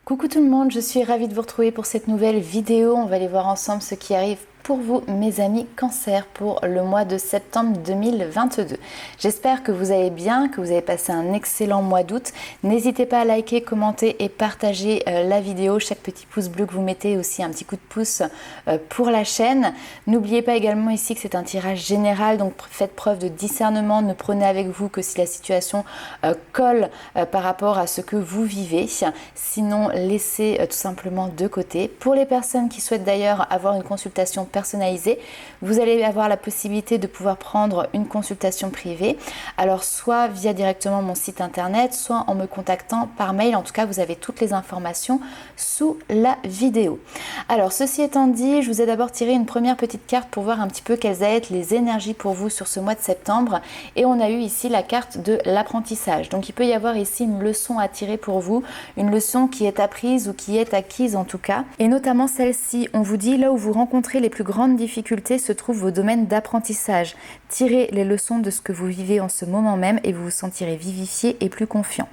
Coucou tout le monde, je suis ravie de vous retrouver pour cette nouvelle vidéo. On va aller voir ensemble ce qui arrive pour vous, mes amis Cancer, pour le mois de septembre 2022. J'espère que vous allez bien, que vous avez passé un excellent mois d'août. N'hésitez pas à liker, commenter et partager la vidéo. Chaque petit pouce bleu que vous mettez, aussi un petit coup de pouce pour la chaîne. N'oubliez pas également ici que c'est un tirage général, donc faites preuve de discernement. Ne prenez avec vous que si la situation colle par rapport à ce que vous vivez. Sinon, laissez tout simplement de côté. Pour les personnes qui souhaitent d'ailleurs avoir une consultation personnalisée, vous allez avoir la possibilité de pouvoir prendre une consultation privée. Alors soit via directement mon site internet, soit en me contactant par mail. En tout cas, vous avez toutes les informations sous la vidéo. Alors ceci étant dit, je vous ai d'abord tiré une première petite carte pour voir un petit peu quelles allaient être les énergies pour vous sur ce mois de septembre. Et on a eu ici la carte de l'apprentissage. Donc il peut y avoir ici une leçon à tirer pour vous, une leçon qui est apprise ou qui est acquise en tout cas. Et notamment celle-ci, on vous dit là où vous rencontrez les plus grandes difficultés se trouvent vos domaines d'apprentissage. Tirez les leçons de ce que vous vivez en ce moment même et vous vous sentirez vivifié et plus confiant.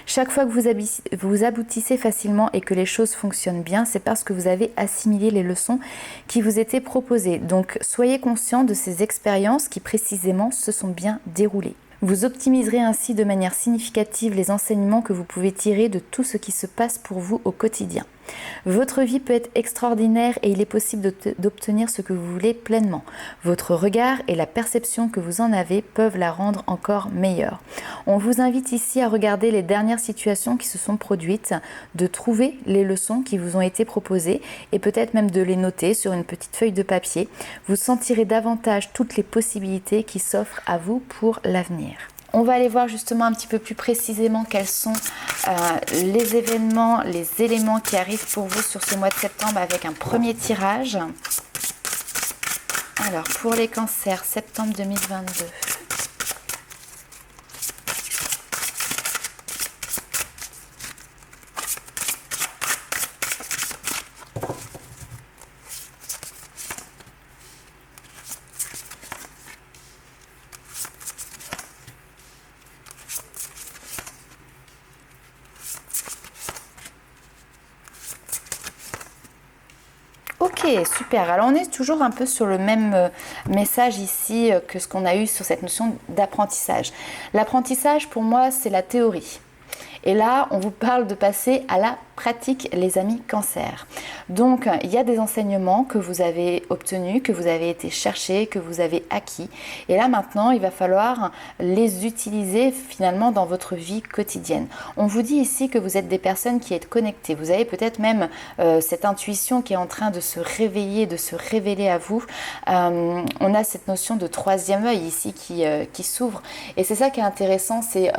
Chaque fois que vous aboutissez facilement et que les choses fonctionnent bien, c'est parce que vous avez assimilé les leçons qui vous étaient proposées. Donc soyez conscient de ces expériences qui précisément se sont bien déroulées. Vous optimiserez ainsi de manière significative les enseignements que vous pouvez tirer de tout ce qui se passe pour vous au quotidien. Votre vie peut être extraordinaire et il est possible d'obtenir ce que vous voulez pleinement. Votre regard et la perception que vous en avez peuvent la rendre encore meilleure. On vous invite ici à regarder les dernières situations qui se sont produites, de trouver les leçons qui vous ont été proposées et peut-être même de les noter sur une petite feuille de papier. Vous sentirez davantage toutes les possibilités qui s'offrent à vous pour l'avenir. On va aller voir justement un petit peu plus précisément quels sont les événements, les éléments qui arrivent pour vous sur ce mois de septembre avec un premier tirage. Alors pour les cancers, septembre 2022. Ok, super. Alors on est toujours un peu sur le même message ici que ce qu'on a eu sur cette notion d'apprentissage. L'apprentissage pour moi c'est la théorie. Et là on vous parle de passer à la pratique, les amis Cancer. Donc il y a des enseignements que vous avez obtenus, que vous avez été chercher, que vous avez acquis. Et là maintenant il va falloir les utiliser finalement dans votre vie quotidienne. On vous dit ici que vous êtes des personnes qui êtes connectées. Vous avez peut-être même cette intuition qui est en train de se réveiller, de se révéler à vous. On a cette notion de troisième œil ici qui s'ouvre. Et c'est ça qui est intéressant, c'est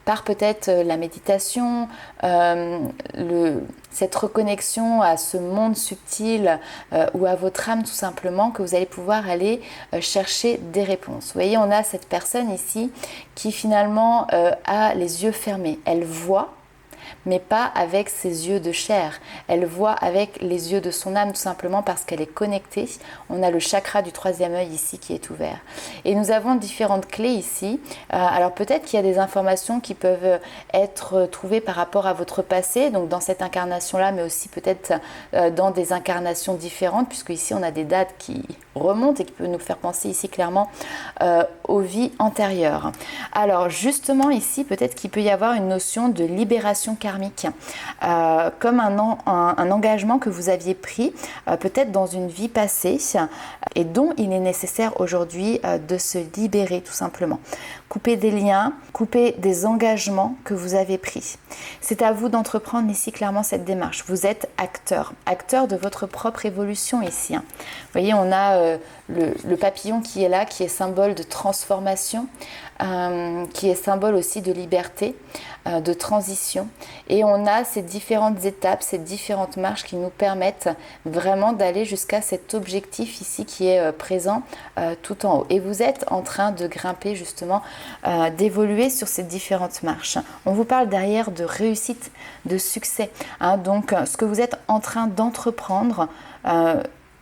par peut-être la méditation, cette reconnexion à ce monde subtil ou à votre âme tout simplement, que vous allez pouvoir aller chercher des réponses. Vous voyez, on a cette personne ici qui finalement a les yeux fermés. Elle voit, mais pas avec ses yeux de chair. Elle voit avec les yeux de son âme, tout simplement parce qu'elle est connectée. On a le chakra du troisième œil ici qui est ouvert. Et nous avons différentes clés ici. Alors peut-être qu'il y a des informations qui peuvent être trouvées par rapport à votre passé, donc dans cette incarnation-là, mais aussi peut-être dans des incarnations différentes, puisque ici on a des dates qui remontent et qui peuvent nous faire penser ici clairement aux vies antérieures. Alors justement ici, peut-être qu'il peut y avoir une notion de libération karmique, comme un engagement que vous aviez pris peut-être dans une vie passée et dont il est nécessaire aujourd'hui de se libérer tout simplement. Couper des liens, couper des engagements que vous avez pris. C'est à vous d'entreprendre ici clairement cette démarche. Vous êtes acteur de votre propre évolution ici. Vous voyez, on a le papillon qui est là, qui est symbole de transformation, qui est symbole aussi de liberté, de transition. Et on a ces différentes étapes, ces différentes marches qui nous permettent vraiment d'aller jusqu'à cet objectif ici qui est présent tout en haut. Et vous êtes en train de grimper justement, d'évoluer sur ces différentes marches. On vous parle derrière de réussite, de succès. Donc ce que vous êtes en train d'entreprendre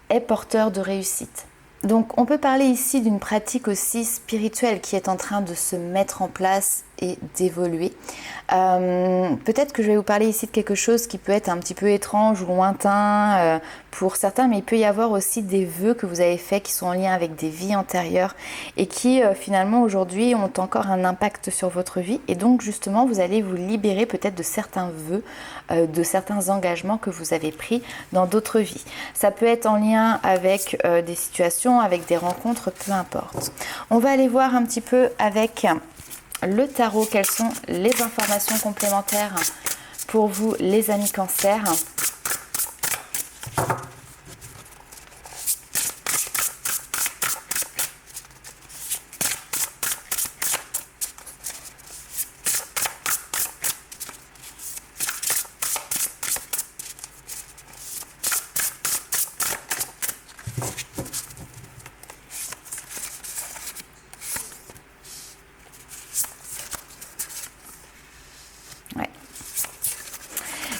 est porteur de réussite. Donc on peut parler ici d'une pratique aussi spirituelle qui est en train de se mettre en place et d'évoluer. Peut-être que je vais vous parler ici de quelque chose qui peut être un petit peu étrange ou lointain pour certains, mais il peut y avoir aussi des vœux que vous avez faits qui sont en lien avec des vies antérieures et qui finalement aujourd'hui ont encore un impact sur votre vie, et donc justement vous allez vous libérer peut-être de certains vœux, de certains engagements que vous avez pris dans d'autres vies. Ça peut être en lien avec des situations, avec des rencontres, peu importe. On va aller voir un petit peu avec le tarot, quelles sont les informations complémentaires pour vous les amis Cancer.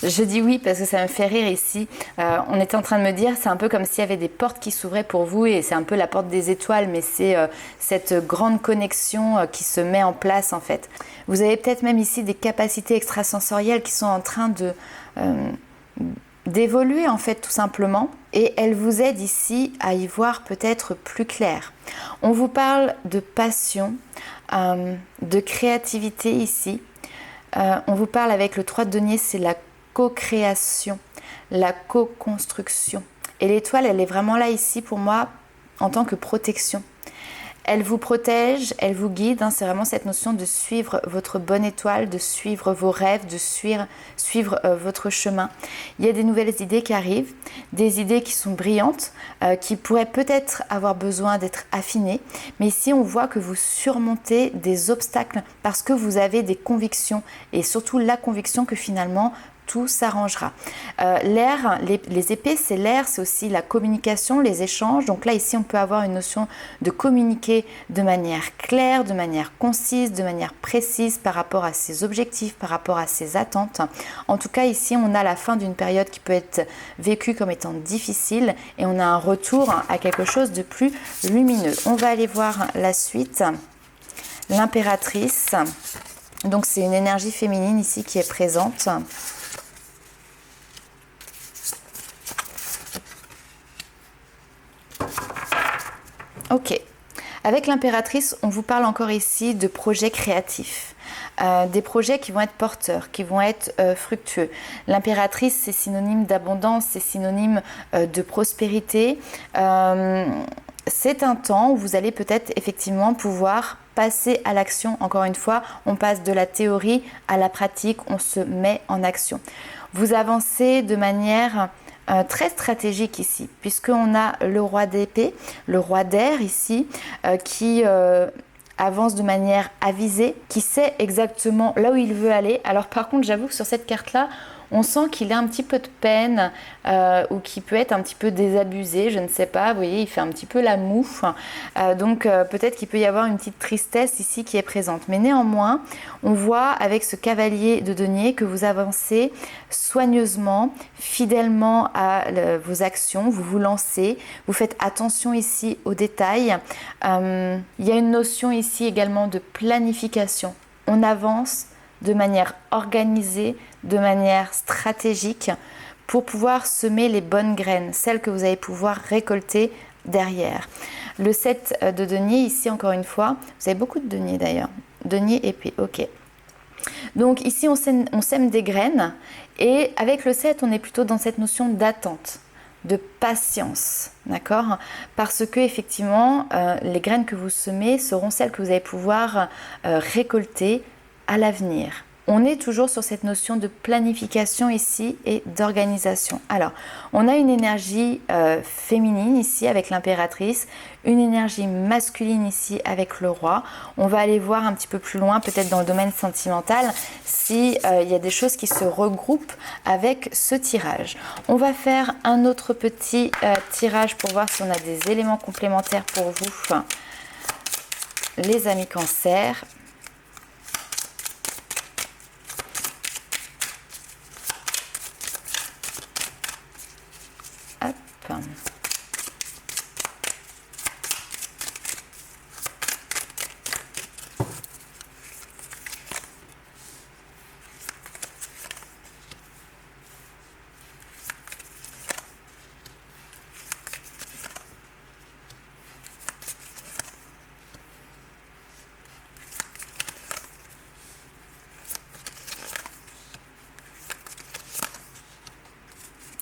Je dis oui parce que ça me fait rire ici. On était en train de me dire, c'est un peu comme s'il y avait des portes qui s'ouvraient pour vous, et c'est un peu la porte des étoiles, mais c'est cette grande connexion qui se met en place en fait. Vous avez peut-être même ici des capacités extrasensorielles qui sont en train d'évoluer en fait tout simplement, et elles vous aident ici à y voir peut-être plus clair. On vous parle de passion, de créativité ici. On vous parle avec le 3 de denier, c'est la co-création, la co-construction. Et l'étoile, elle est vraiment là ici pour moi en tant que protection. Elle vous protège, elle vous guide, hein, c'est vraiment cette notion de suivre votre bonne étoile, de suivre vos rêves, de suivre votre chemin. Il y a des nouvelles idées qui arrivent, des idées qui sont brillantes, qui pourraient peut-être avoir besoin d'être affinées, mais ici on voit que vous surmontez des obstacles parce que vous avez des convictions, et surtout la conviction que finalement tout s'arrangera. L'air, les épées, c'est l'air, c'est aussi la communication, les échanges. Donc là, ici, on peut avoir une notion de communiquer de manière claire, de manière concise, de manière précise par rapport à ses objectifs, par rapport à ses attentes. En tout cas, ici, on a la fin d'une période qui peut être vécue comme étant difficile, et on a un retour à quelque chose de plus lumineux. On va aller voir la suite. L'impératrice. Donc, c'est une énergie féminine ici qui est présente. Ok, avec l'impératrice, on vous parle encore ici de projets créatifs, des projets qui vont être porteurs, qui vont être fructueux. L'impératrice, c'est synonyme d'abondance, c'est synonyme de prospérité. C'est un temps où vous allez peut-être effectivement pouvoir passer à l'action. Encore une fois, on passe de la théorie à la pratique, on se met en action. Vous avancez de manière très stratégique ici, puisqu'on a le roi d'épée, le roi d'air ici, qui avance de manière avisée, qui sait exactement là où il veut aller. Alors par contre, j'avoue que sur cette carte-là, on sent qu'il a un petit peu de peine ou qu'il peut être un petit peu désabusé, je ne sais pas, vous voyez, il fait un petit peu la moue. Donc peut-être qu'il peut y avoir une petite tristesse ici qui est présente. Mais néanmoins, on voit avec ce cavalier de denier que vous avancez soigneusement, fidèlement à vos actions, vous vous lancez, vous faites attention ici aux détails. Il y a une notion ici également de planification. On avance de manière organisée, de manière stratégique pour pouvoir semer les bonnes graines, celles que vous allez pouvoir récolter derrière. Le 7 de denier, ici encore une fois, vous avez beaucoup de deniers d'ailleurs, denier épée, ok. Donc ici on sème des graines, et avec le 7 on est plutôt dans cette notion d'attente, de patience, d'accord? Parce que effectivement les graines que vous semez seront celles que vous allez pouvoir récolter à l'avenir. On est toujours sur cette notion de planification ici et d'organisation. Alors, on a une énergie féminine ici avec l'impératrice, une énergie masculine ici avec le roi. On va aller voir un petit peu plus loin, peut-être dans le domaine sentimental, si y a des choses qui se regroupent avec ce tirage. On va faire un autre petit tirage pour voir si on a des éléments complémentaires pour vous, les amis Cancer.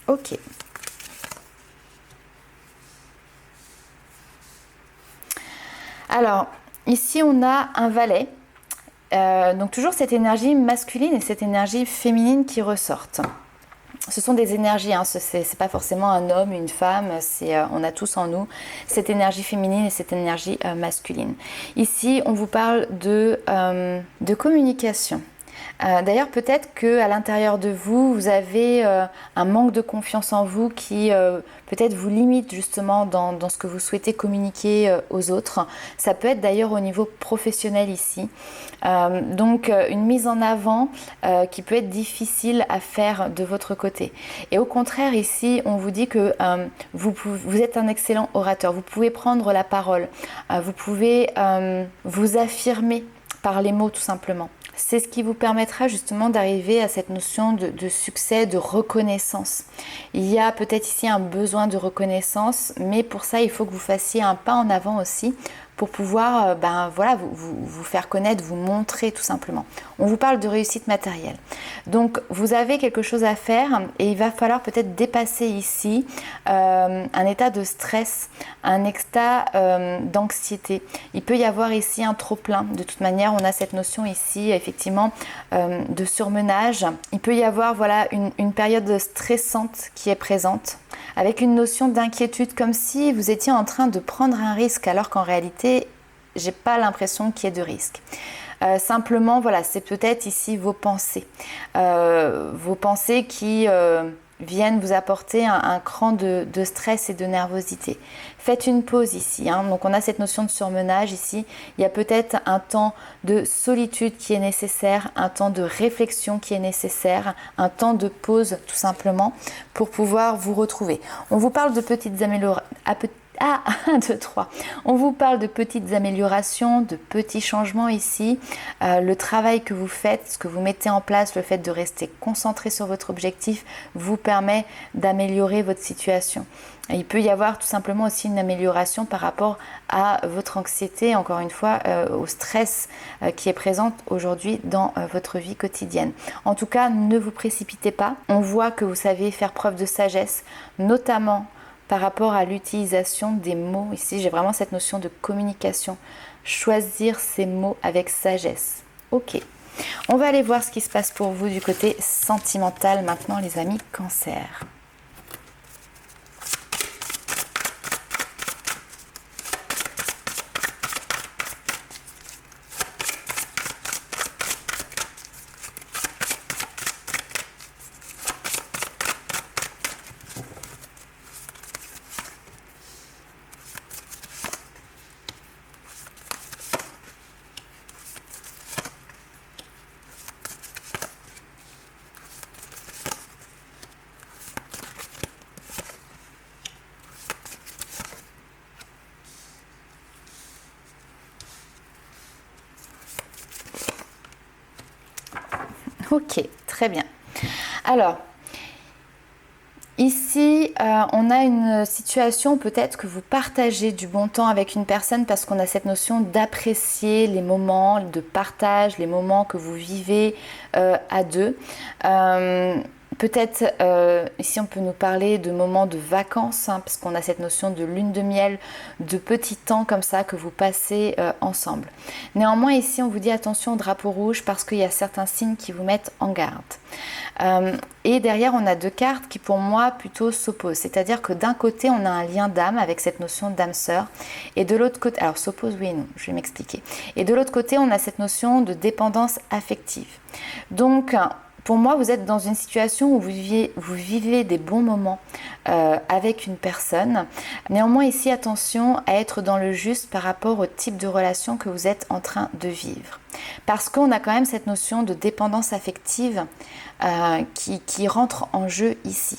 Ok. Alors, ici on a un valet. Donc toujours cette énergie masculine et cette énergie féminine qui ressortent. Ce sont des énergies, hein, c'est pas forcément un homme, une femme, on a tous en nous cette énergie féminine et cette énergie masculine. Ici, on vous parle de communication. D'ailleurs, peut-être qu'à l'intérieur de vous, vous avez un manque de confiance en vous qui peut-être vous limite justement dans ce que vous souhaitez communiquer aux autres. Ça peut être d'ailleurs au niveau professionnel ici. Donc une mise en avant qui peut être difficile à faire de votre côté. Et au contraire, ici, on vous dit que vous êtes un excellent orateur. Vous pouvez prendre la parole. Vous pouvez vous affirmer par les mots tout simplement. C'est ce qui vous permettra justement d'arriver à cette notion de succès, de reconnaissance. Il y a peut-être ici un besoin de reconnaissance, mais pour ça, il faut que vous fassiez un pas en avant aussi pour pouvoir vous faire connaître, vous montrer tout simplement. On vous parle de réussite matérielle. Donc, vous avez quelque chose à faire et il va falloir peut-être dépasser ici un état de stress, un état d'anxiété. Il peut y avoir ici un trop-plein. De toute manière, on a cette notion ici, effectivement, de surmenage. Il peut y avoir une période stressante qui est présente, avec une notion d'inquiétude, comme si vous étiez en train de prendre un risque, alors qu'en réalité, j'ai pas l'impression qu'il y ait de risque. Simplement, c'est peut-être ici vos pensées qui viennent vous apporter un cran de stress et de nervosité. Faites une pause ici, hein. Donc on a cette notion de surmenage ici. Il y a peut-être un temps de solitude qui est nécessaire, un temps de réflexion qui est nécessaire, un temps de pause tout simplement pour pouvoir vous retrouver. On vous parle de petites améliorations. 1, 2, 3. On vous parle de petites améliorations, de petits changements ici. Le travail que vous faites, ce que vous mettez en place, le fait de rester concentré sur votre objectif vous permet d'améliorer votre situation. Et il peut y avoir tout simplement aussi une amélioration par rapport à votre anxiété, encore une fois, au stress qui est présent aujourd'hui dans votre vie quotidienne. En tout cas, ne vous précipitez pas. On voit que vous savez faire preuve de sagesse, notamment par rapport à l'utilisation des mots. Ici, j'ai vraiment cette notion de communication. Choisir ces mots avec sagesse. Ok. On va aller voir ce qui se passe pour vous du côté sentimental maintenant, les amis Cancer. Ok, très bien. Alors, ici, on a une situation peut-être que vous partagez du bon temps avec une personne parce qu'on a cette notion d'apprécier les moments de partage, les moments que vous vivez à deux. Peut-être ici on peut nous parler de moments de vacances, hein, parce qu'on a cette notion de lune de miel, de petits temps comme ça que vous passez ensemble. Néanmoins ici on vous dit attention au drapeau rouge parce qu'il y a certains signes qui vous mettent en garde. Et derrière on a deux cartes qui pour moi plutôt s'opposent, c'est-à-dire que d'un côté on a un lien d'âme avec cette notion d'âme sœur et de l'autre côté, alors s'oppose oui et non, je vais m'expliquer. Et de l'autre côté on a cette notion de dépendance affective. Donc pour moi, vous êtes dans une situation où vous vivez des bons moments avec une personne. Néanmoins, ici, attention à être dans le juste par rapport au type de relation que vous êtes en train de vivre. Parce qu'on a quand même cette notion de dépendance affective qui rentre en jeu ici.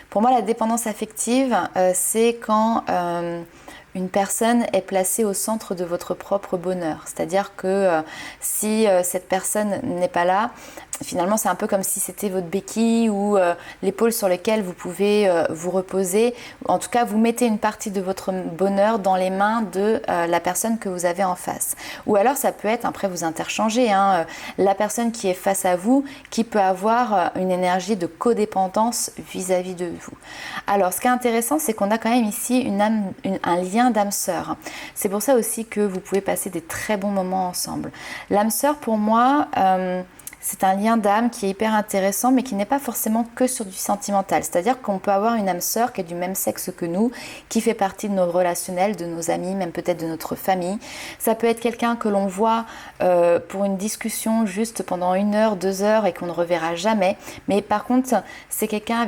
Pour moi, la dépendance affective, c'est quand une personne est placée au centre de votre propre bonheur. C'est-à-dire que si cette personne n'est pas là, finalement, c'est un peu comme si c'était votre béquille ou l'épaule sur laquelle vous pouvez vous reposer. En tout cas, vous mettez une partie de votre bonheur dans les mains de la personne que vous avez en face. Ou alors, ça peut être, après vous interchangez, la personne qui est face à vous, qui peut avoir une énergie de codépendance vis-à-vis de vous. Alors, ce qui est intéressant, c'est qu'on a quand même ici un lien d'âme sœur. C'est pour ça aussi que vous pouvez passer des très bons moments ensemble. L'âme sœur, pour moi, c'est un lien d'âme qui est hyper intéressant, mais qui n'est pas forcément que sur du sentimental. C'est-à-dire qu'on peut avoir une âme sœur qui est du même sexe que nous, qui fait partie de nos relationnels, de nos amis, même peut-être de notre famille. Ça peut être quelqu'un que l'on voit pour une discussion juste pendant 1 heure, 2 heures et qu'on ne reverra jamais. Mais par contre, c'est quelqu'un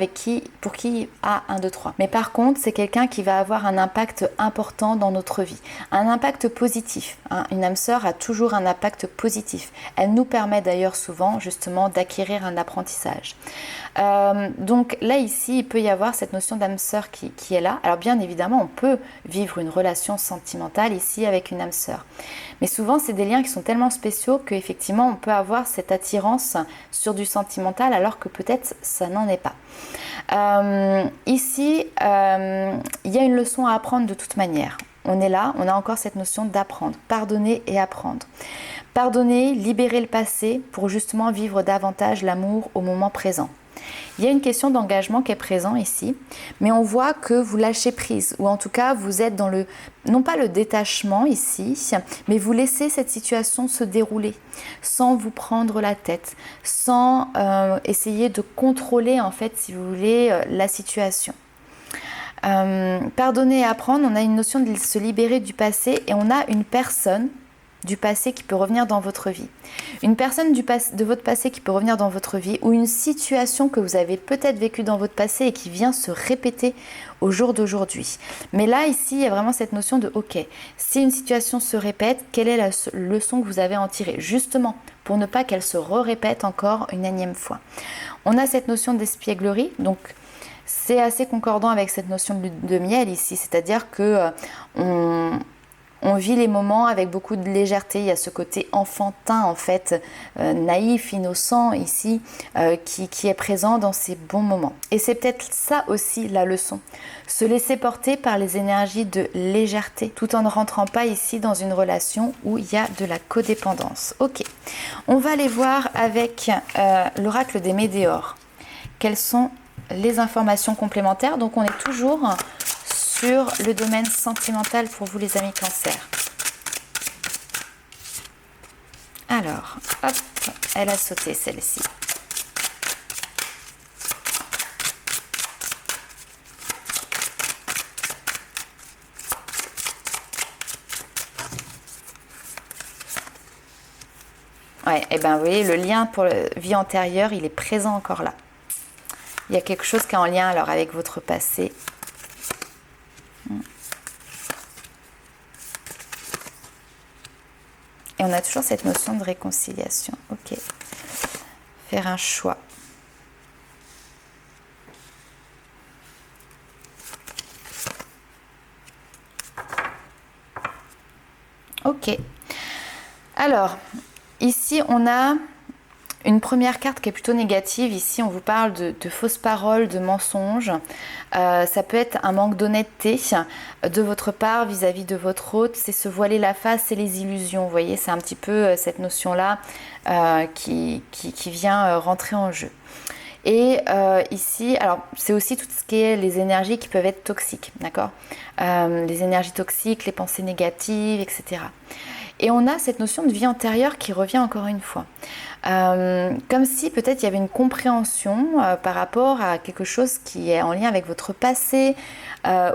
pour qui 1, 2, 3. Mais par contre, c'est quelqu'un qui va avoir un impact important dans notre vie. Un impact positif. Une âme sœur a toujours un impact positif. Elle nous permet d'ailleurs souvent justement d'acquérir un apprentissage. Donc là ici, il peut y avoir cette notion d'âme sœur qui est là. Alors bien évidemment, on peut vivre une relation sentimentale ici avec une âme sœur. Mais souvent, c'est des liens qui sont tellement spéciaux qu'effectivement, on peut avoir cette attirance sur du sentimental alors que peut-être ça n'en est pas. Ici, il y a une leçon à apprendre de toute manière. On est là, on a encore cette notion d'apprendre, pardonner et apprendre. Pardonner, libérer le passé pour justement vivre davantage l'amour au moment présent. Il y a une question d'engagement qui est présent ici, mais on voit que vous lâchez prise, ou en tout cas vous êtes dans le, non pas le détachement ici, mais vous laissez cette situation se dérouler sans vous prendre la tête, sans essayer de contrôler en fait, si vous voulez, la situation. Pardonner et apprendre, on a une notion de se libérer du passé et on a une personne du passé qui peut revenir dans votre vie. Une personne de votre passé qui peut revenir dans votre vie ou une situation que vous avez peut-être vécue dans votre passé et qui vient se répéter au jour d'aujourd'hui. Mais là, ici, il y a vraiment cette notion de ok, si une situation se répète, quelle est la leçon que vous avez à en tirer? Justement, pour ne pas qu'elle se répète encore une énième fois. On a cette notion d'espièglerie, donc c'est assez concordant avec cette notion de miel ici, c'est-à-dire que on vit les moments avec beaucoup de légèreté. Il y a ce côté enfantin, en fait, naïf, innocent ici, qui est présent dans ces bons moments. Et c'est peut-être ça aussi la leçon. Se laisser porter par les énergies de légèreté, tout en ne rentrant pas ici dans une relation où il y a de la codépendance. Ok, on va aller voir avec l'oracle des Médéors. Quelles sont les informations complémentaires? Donc on est toujours sur le domaine sentimental pour vous les amis Cancer. Alors, hop, elle a sauté celle-ci. Ouais, et ben vous voyez, le lien pour la vie antérieure, il est présent encore là. Il y a quelque chose qui est en lien alors avec votre passé. Et on a toujours cette notion de réconciliation. Ok. Faire un choix. Ok. Alors, ici, on a une première carte qui est plutôt négative. Ici, on vous parle de fausses paroles, de mensonges. Ça peut être un manque d'honnêteté de votre part vis-à-vis de votre hôte. C'est se voiler la face et les illusions. Vous voyez, c'est un petit peu cette notion-là qui vient rentrer en jeu. Et ici, alors c'est aussi tout ce qui est les énergies qui peuvent être toxiques, d'accord? Les énergies toxiques, les pensées négatives, etc. Et on a cette notion de vie antérieure qui revient encore une fois. Comme si peut-être il y avait une compréhension par rapport à quelque chose qui est en lien avec votre passé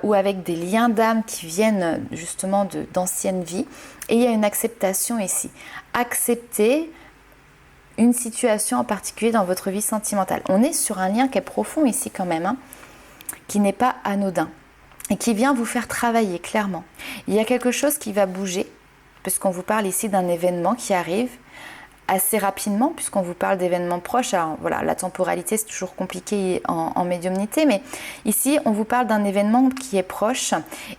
ou avec des liens d'âme qui viennent justement d'anciennes vies. Et il y a une acceptation ici. Accepter une situation en particulier dans votre vie sentimentale. On est sur un lien qui est profond ici quand même, qui n'est pas anodin et qui vient vous faire travailler clairement. Il y a quelque chose qui va bouger, puisqu'on vous parle ici d'un événement qui arrive assez rapidement, puisqu'on vous parle d'événements proches. Alors voilà, la temporalité c'est toujours compliqué en médiumnité, mais ici on vous parle d'un événement qui est proche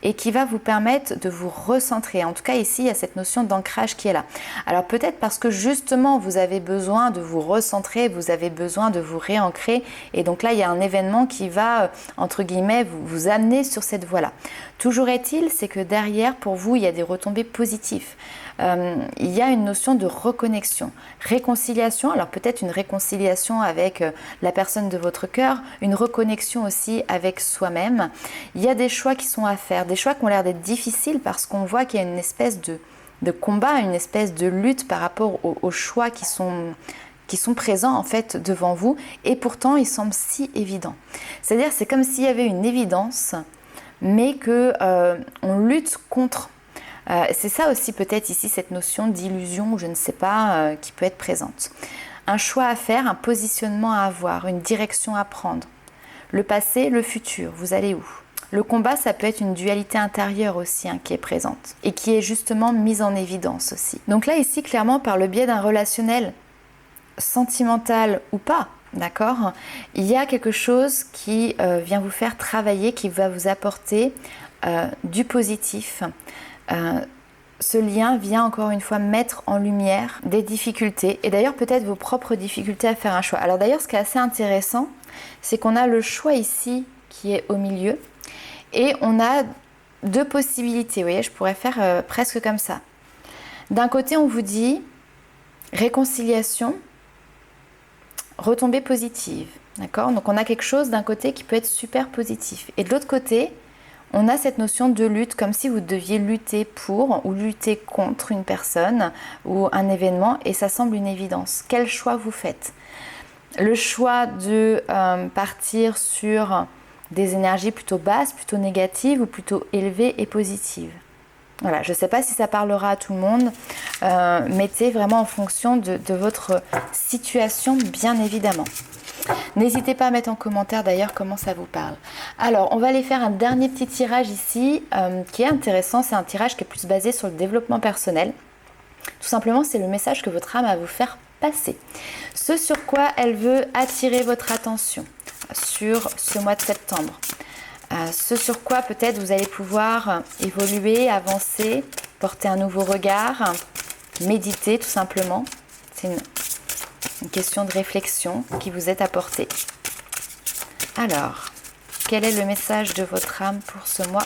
et qui va vous permettre de vous recentrer. En tout cas ici il y a cette notion d'ancrage qui est là. Alors peut-être parce que justement vous avez besoin de vous recentrer, vous avez besoin de vous réancrer, et donc là il y a un événement qui va entre guillemets vous amener sur cette voie-là. Toujours est-il, c'est que derrière pour vous il y a des retombées positives. Il y a une notion de reconnexion, réconciliation, alors peut-être une réconciliation avec la personne de votre cœur, une reconnexion aussi avec soi-même. Il y a des choix qui sont à faire, des choix qui ont l'air d'être difficiles parce qu'on voit qu'il y a une espèce de combat, une espèce de lutte par rapport aux choix qui sont présents en fait devant vous, et pourtant ils semblent si évidents. C'est-à-dire c'est comme s'il y avait une évidence, mais que on lutte contre. C'est ça aussi peut-être ici cette notion d'illusion, je ne sais pas, qui peut être présente. Un choix à faire, un positionnement à avoir, une direction à prendre. Le passé, le futur, vous allez où? Le combat, ça peut être une dualité intérieure aussi qui est présente et qui est justement mise en évidence aussi. Donc là ici clairement par le biais d'un relationnel sentimental ou pas, d'accord, il y a quelque chose qui vient vous faire travailler, qui va vous apporter du positif. Ce lien vient encore une fois mettre en lumière des difficultés et d'ailleurs peut-être vos propres difficultés à faire un choix. Alors d'ailleurs ce qui est assez intéressant, c'est qu'on a le choix ici qui est au milieu et on a deux possibilités. Vous voyez, je pourrais faire presque comme ça. D'un côté on vous dit réconciliation, retombée positive, d'accord? Donc on a quelque chose d'un côté qui peut être super positif et de l'autre côté on a cette notion de lutte, comme si vous deviez lutter pour ou lutter contre une personne ou un événement, et ça semble une évidence. Quel choix vous faites? Le choix de partir sur des énergies plutôt basses, plutôt négatives ou plutôt élevées et positives? Voilà, je ne sais pas si ça parlera à tout le monde. Mettez vraiment en fonction de votre situation, bien évidemment. N'hésitez pas à mettre en commentaire d'ailleurs comment ça vous parle. Alors, on va aller faire un dernier petit tirage ici qui est intéressant. C'est un tirage qui est plus basé sur le développement personnel. Tout simplement, c'est le message que votre âme a à vous faire passer. Ce sur quoi elle veut attirer votre attention sur ce mois de septembre. Ce sur quoi peut-être vous allez pouvoir évoluer, avancer, porter un nouveau regard, méditer tout simplement. C'est une question de réflexion qui vous est apportée. Alors, quel est le message de votre âme pour ce mois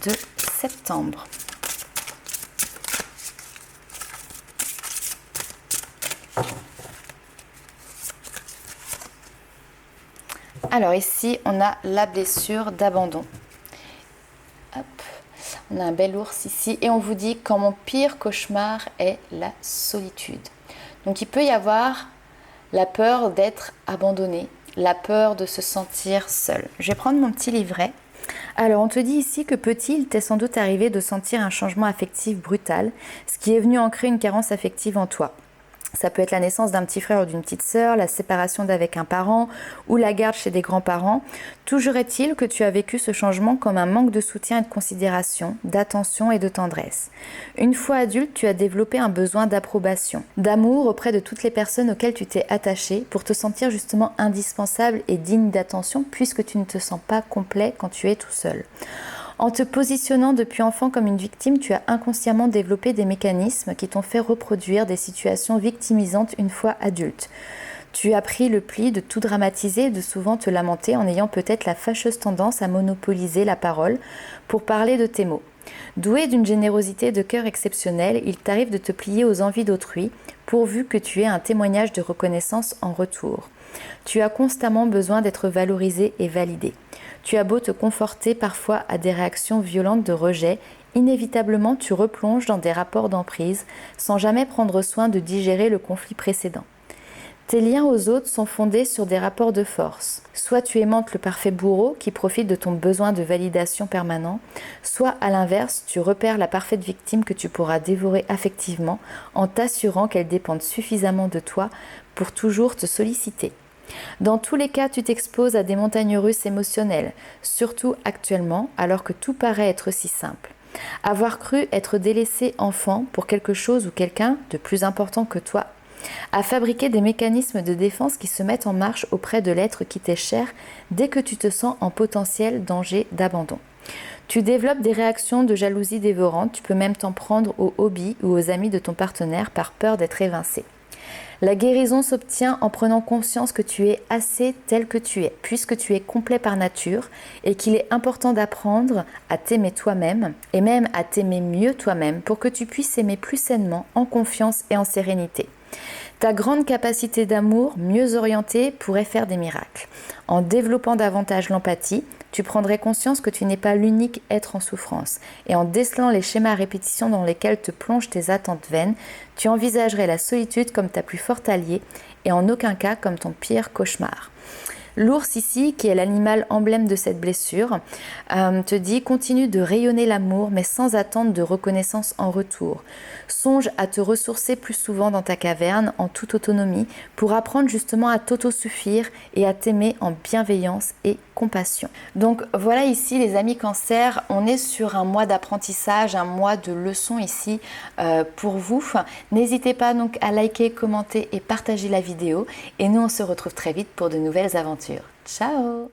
de septembre? Alors ici, on a la blessure d'abandon. Hop. On a un bel ours ici et on vous dit quand mon pire cauchemar est la solitude. Donc il peut y avoir la peur d'être abandonné, la peur de se sentir seul. Je vais prendre mon petit livret. Alors on te dit ici que petit, il t'est sans doute arrivé de sentir un changement affectif brutal, ce qui est venu ancrer une carence affective en toi. Ça peut être la naissance d'un petit frère ou d'une petite sœur, la séparation d'avec un parent ou la garde chez des grands-parents. Toujours est-il que tu as vécu ce changement comme un manque de soutien et de considération, d'attention et de tendresse. Une fois adulte, tu as développé un besoin d'approbation, d'amour auprès de toutes les personnes auxquelles tu t'es attaché pour te sentir justement indispensable et digne d'attention puisque tu ne te sens pas complet quand tu es tout seul. En te positionnant depuis enfant comme une victime, tu as inconsciemment développé des mécanismes qui t'ont fait reproduire des situations victimisantes une fois adulte. Tu as pris le pli de tout dramatiser et de souvent te lamenter en ayant peut-être la fâcheuse tendance à monopoliser la parole pour parler de tes maux. Doué d'une générosité de cœur exceptionnelle, il t'arrive de te plier aux envies d'autrui, pourvu que tu aies un témoignage de reconnaissance en retour. Tu as constamment besoin d'être valorisé et validé. Tu as beau te conforter parfois à des réactions violentes de rejet, inévitablement tu replonges dans des rapports d'emprise sans jamais prendre soin de digérer le conflit précédent. Tes liens aux autres sont fondés sur des rapports de force. Soit tu aimantes le parfait bourreau qui profite de ton besoin de validation permanent, soit à l'inverse, tu repères la parfaite victime que tu pourras dévorer affectivement en t'assurant qu'elle dépende suffisamment de toi pour toujours te solliciter. Dans tous les cas, tu t'exposes à des montagnes russes émotionnelles, surtout actuellement, alors que tout paraît être si simple. Avoir cru être délaissé enfant pour quelque chose ou quelqu'un de plus important que toi. À fabriquer des mécanismes de défense qui se mettent en marche auprès de l'être qui t'est cher dès que tu te sens en potentiel danger d'abandon. Tu développes des réactions de jalousie dévorante, tu peux même t'en prendre aux hobbies ou aux amis de ton partenaire par peur d'être évincé. La guérison s'obtient en prenant conscience que tu es assez tel que tu es, puisque tu es complet par nature et qu'il est important d'apprendre à t'aimer toi-même et même à t'aimer mieux toi-même pour que tu puisses aimer plus sainement, en confiance et en sérénité. Ta grande capacité d'amour, mieux orientée, pourrait faire des miracles. En développant davantage l'empathie, tu prendrais conscience que tu n'es pas l'unique être en souffrance. Et en décelant les schémas à répétition dans lesquels te plongent tes attentes vaines, tu envisagerais la solitude comme ta plus forte alliée et en aucun cas comme ton pire cauchemar. L'ours ici, qui est l'animal emblème de cette blessure, te dit « Continue de rayonner l'amour, mais sans attendre de reconnaissance en retour. Songe à te ressourcer plus souvent dans ta caverne, en toute autonomie, pour apprendre justement à t'autosuffire et à t'aimer en bienveillance et compassion. » Donc voilà ici les amis Cancer, on est sur un mois d'apprentissage, un mois de leçons ici pour vous. N'hésitez pas donc à liker, commenter et partager la vidéo. Et nous on se retrouve très vite pour de nouvelles aventures. Ciao!